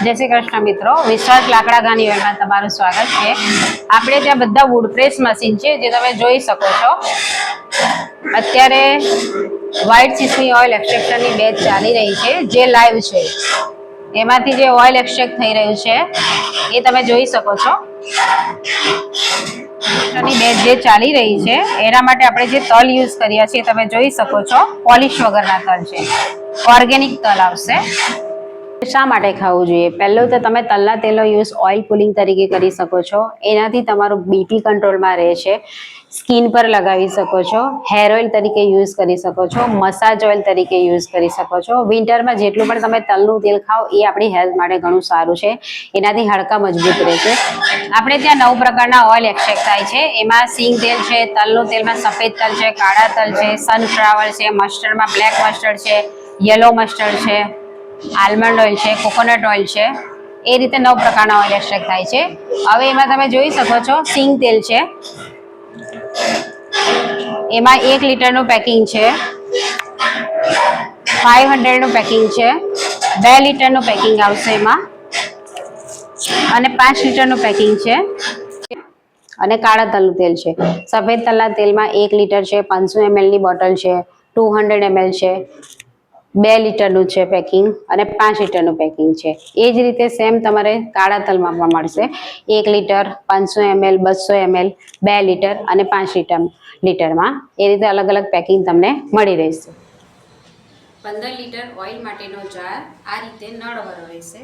जय श्री कृष्ण मित्रों, विश्वास लाकड़ा घानी ओइल में तमारुं स्वागत है। आपणे त्यां बधा वूड प्रेस मशीन छे जे तमे जोई शको छो। अत्यारे व्हाइट सीसमी ऑइल एक्सट्रेक्शन नी बेच चाली रही छे जे लाइव छे। एमांथी जे ऑइल एक्सट्रेक्ट थई रह्युं छे ए तमे जोई शको छो। नी बेच जे चाली रही छे एना माटे आपणे जे तल यूज कर्या छे तमे जोई शको छो। पॉलिश वगरना तल छे, ऑर्गेनिक तल आवशे। शा माटे खावुं जोईए? पहेલું तो તમે તલના તેલનો યુઝ ઓઇલ પુલિંગ તરીકે કરી શકો છો। એનાથી તમારું બીપી કંટ્રોલમાં રહે છે। સ્કિન પર લગાવી શકો છો, હેર ઓઇલ તરીકે યુઝ કરી શકો છો, મસાજ ઓઇલ તરીકે યુઝ કરી શકો છો। વિન્ટરમાં જેટલું પણ તમે તલનું તેલ ખાઓ એ આપણી હેલ્થ માટે ઘણું સારું છે। એનાથી હાડકાં મજબૂત રહે છે। આપણે ત્યાં 9 પ્રકારના ઓઇલ એક્સટ્રેક્ટ થાય છે। એમાં સિંગ તેલ છે, તલનું તેલમાં સફેદ તલ છે, કાળા તલ છે, સનફ્લાવર છે, મસ્ટર્ડમાં બ્લેક મસ્ટર્ડ છે, યલો મસ્ટર્ડ છે, आलमंड ऑइल है, कोकोनट ऑइल है। ए रीते 9 प्रकारना ऑइल एक्सट्रेक्ट थाय छे। हवे एमां तमे जोई शको छो सिंग तेल छे। एमां 1 लीटरनुं पेकिंग छे, 500 नुं पेकिंग छे, 2 लीटरनुं पेकिंग आवशे एमां अने 5 लीटरनुं पेकिंग छे। अने काळा तलनुं तेल छे। सफेद तलना तेलमां 1 लीटर छे, 500 ml नी बोटल छे, 200 ml छे, 2 लीटरનું છે પેકિંગ અને 5 लीटरનું પેકિંગ છે। એ જ રીતે સેમ તમારે કાળા તલમાં પણ મળશે। 1 लीटर, 500 ml, 200 ml, 2 लीटर અને 5 लीटરમાં એ રીતે અલગ અલગ પેકિંગ તમને મળી રહેશે। 15 लीटर ઓઇલ માટેનો જાર આ રીતે નળવાળો રહેશે।